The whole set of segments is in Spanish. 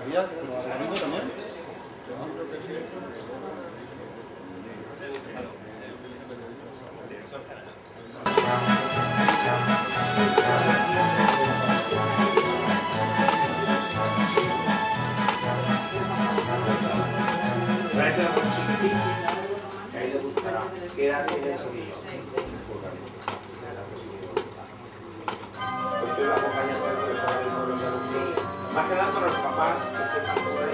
¿Había domingo también? ¿Qué edad tiene ese niño? Pues tú la acompañas a los alumnos. Más que nada para los papás que sepan cómo es.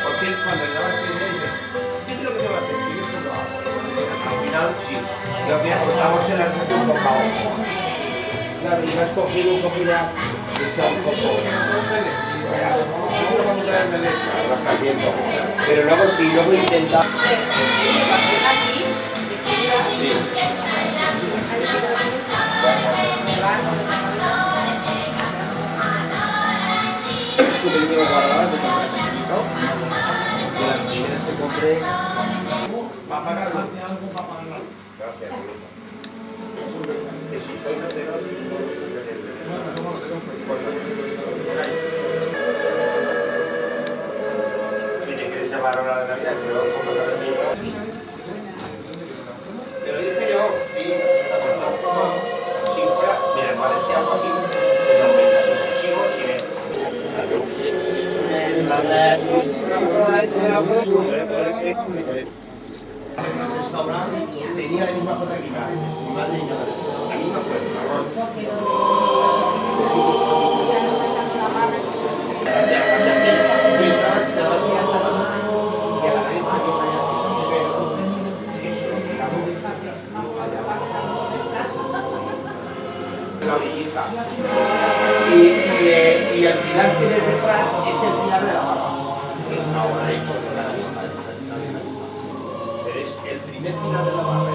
Porque cuando le dabas el dice, ¿qué es lo que te va a hacer? Y eso lo hago. Al final, sí. Y al final estamos en la segunda capa. Claro, y no has cogido que sea un poco... Vas haciendo. Pero luego sí, luego intenta... Sí. Tú te vienes guardadas de ¿no? De las primeras que compré. ¿Va a pagarlo? Gracias. Que si soy noteros, si te quieres llamar ahora de Navidad, yo como te lo dije yo, sí. Si fuera, mira, parecía Joaquín, se lo inventa. Chivo, chile. En un restaurante tenía la misma cosa que mi madre y yo, la misma cosa, la orillita. Y el pilar que ves detrás es el pilar de la barba, que está ahora hecho de la misma. Pero es el primer pilar de la barba.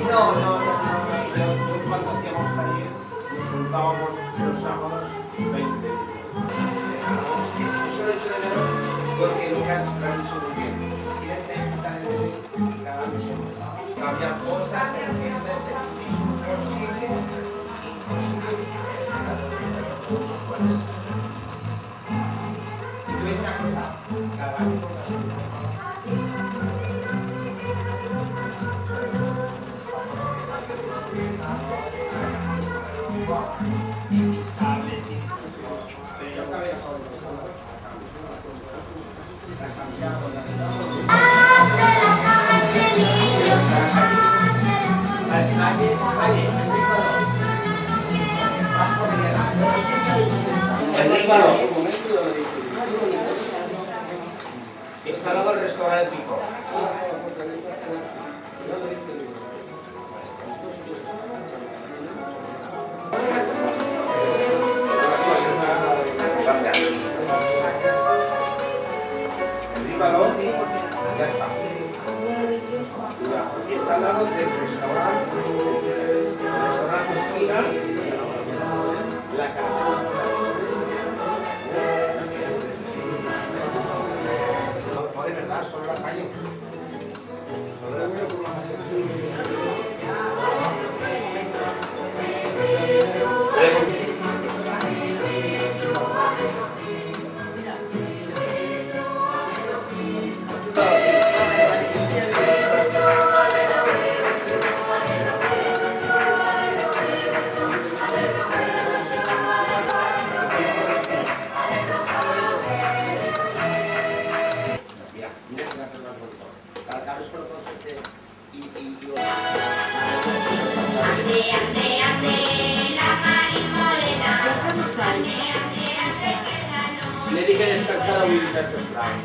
No, cuando hacíamos taller nos juntábamos los sábados 20. Eso lo he hecho de menos porque Lucas lo ha dicho muy bien. Tienes que quitar el cada año cambiar cosas, entiendes, es imposible. Y tú ves una cosa, cada año por cada año. Instalado el restaurante Pico. Enríbalo, ya está. Aquí está al lado del restaurante esquina. La cara. No, de verdad, solo la calle. Solo la veo por la mañana. Le dije descansar a Willy estos planos.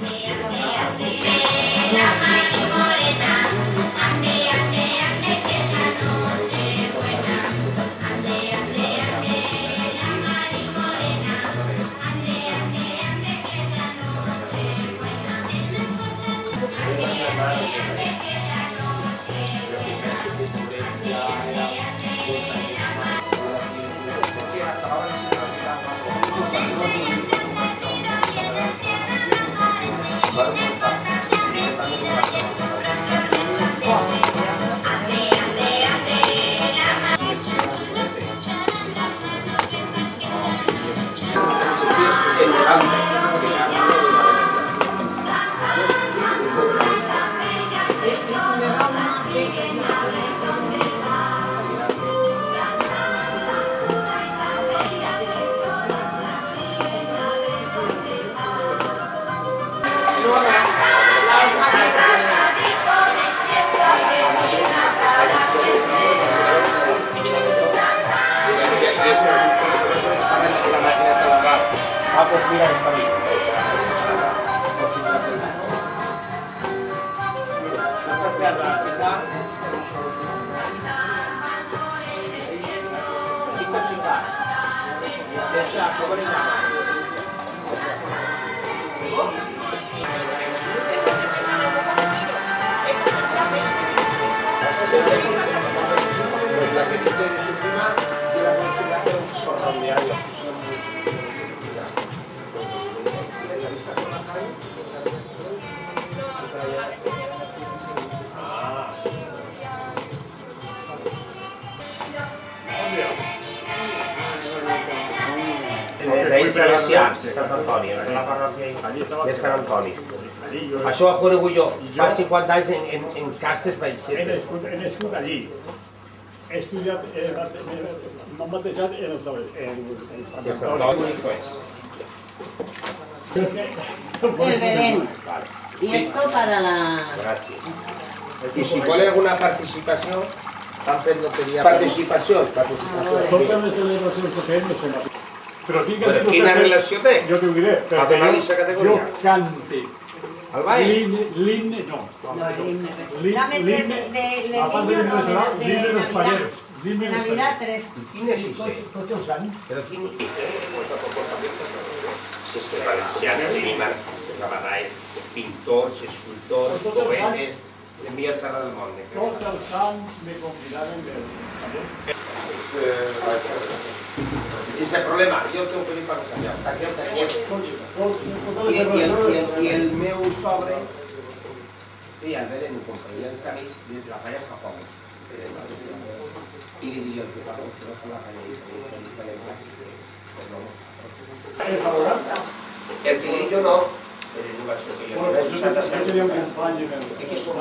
Ah, pues mira, está bien. La que dice de su prima y la consideramos por diario. D'ahir Salesians, de Sant Antoni, en la parròquia de Sant Antoni. Això ho he conegut jo, fa 50 anys en cases baixetes. He nascut allí. He estudiat, m'han batejat en Sant Antoni. El Belén. Y esto para la... Gràcies. I si vol alguna participació, han fet loteria. Participació. Totes les celebracions que fem són aquí. Però quina relació té? Jo t'ho diré. A donar aquesta categoria? Jo cante. El ball? L'himne, no. Dame tres de niño, no, de Navidad. De Navidad, tres. Quin és això? Tots els anys. Però quin... Si és que valencians tenim artistes a Badall, pintors, escultors, poetes, envia a terra del món. Tots els anys me convidaven de... I és el problema, jo el teu pel·li per allà, aquí el teníem. I el meu sogre, i el Belén ho compraria els amics, i la falla és Japons. I li diria el que fa, no fa la falla i el que dic jo no, tenia un company i que som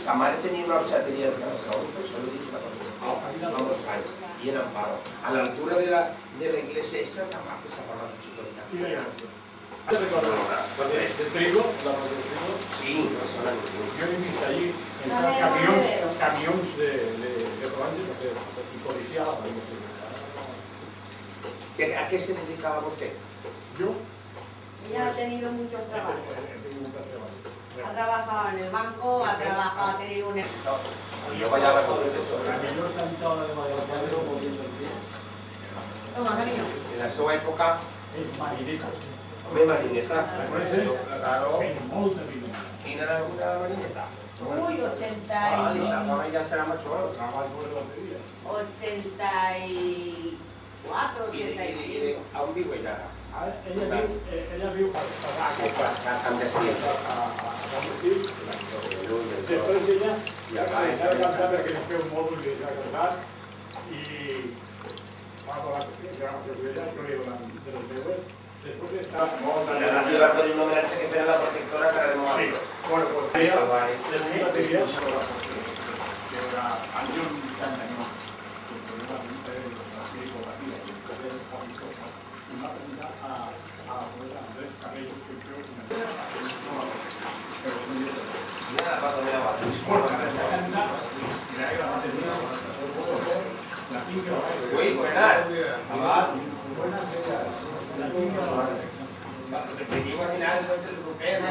sa mare tenia una horxateria de Calassaó, això li dic una cosa, fa molts anys, i en Amparo, a l'altura de la iglesia esa, la que s'ha parlat de xicotita. ¿Te recuerdas? ¿El trigo? ¿La parte del trigo? Sí, yo he visto allí camiones de rodajes y policía. ¿A qué se dedicaba usted? Yo Ella ha tenido muchos trabajos. he tenido muchas trabajos. Ha trabajado en el banco, ha trabajado, ha tenido un... Y yo vaya a ver todo esto. Toma, cariño. En la seva època, És marineta. home, marineta. Claro. Molta marineta. Quina era una marineta? Uy, 80 Ah, y... ahora ya será más o 84, 85. A on viu ella? Ella viu a Sí, a Can Destí. Després d'ella, encara cantar perquè ens feu molt un dia casat i va parlar que ella, jo li donen de les meues. Després d'estar molt Le han ayudado con un homenaje que era la protectora para el Sí, momento. bueno, pues Eso ella, va, segunda sería que era años 80 años, que probablemente así combatía, y entonces una pregunta a Andrés Cabello, que creo que me Mira, cuando me daba. Uy, buenas. Venimos a cenar después del grupeo, ¿no?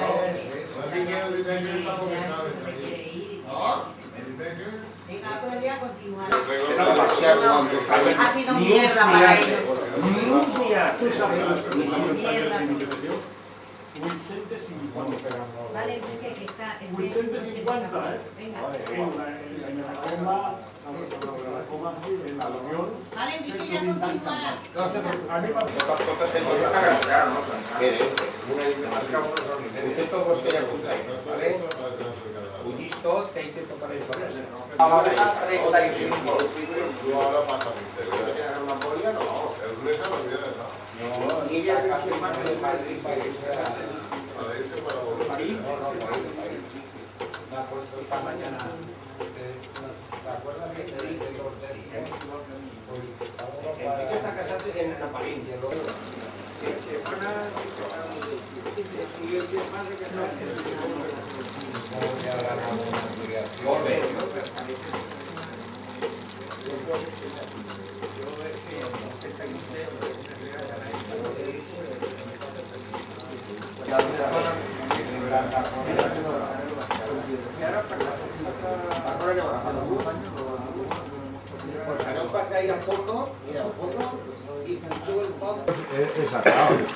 Venga, todo el día continuar. Ha Ha sido mierda para ellos. Mira, tú sabes. Mierda. 850. Vale, dice que está... 850, ¿eh? Venga. En la coma, en la unión. Vale, dice que ya continuarás. A mí me Usted todo vos que ya apuntáis, ¿vale? Ullisto, te intento para ir para allá. Ahora 35. ¿Era una polia? No. No, ni ya de más de Madrid, París. París. No, París. Me ha puesto esta mañana. ¿Te acuerdas bien de Enrique está casado en París, y el otro.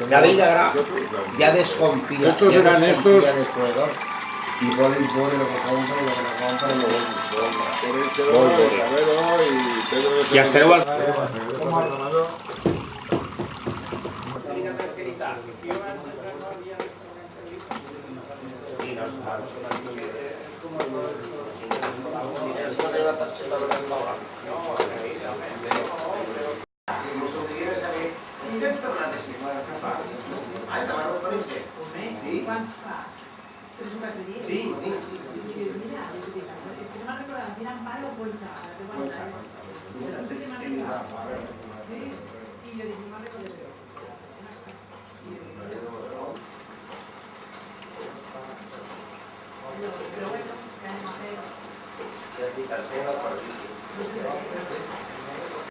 La vida ya desconfía. Estos ya eran desconfía estos. del proveedor. Y pone lo que compra y lo que no compra y luego Y hasta igual. Pero bueno, ya no sé.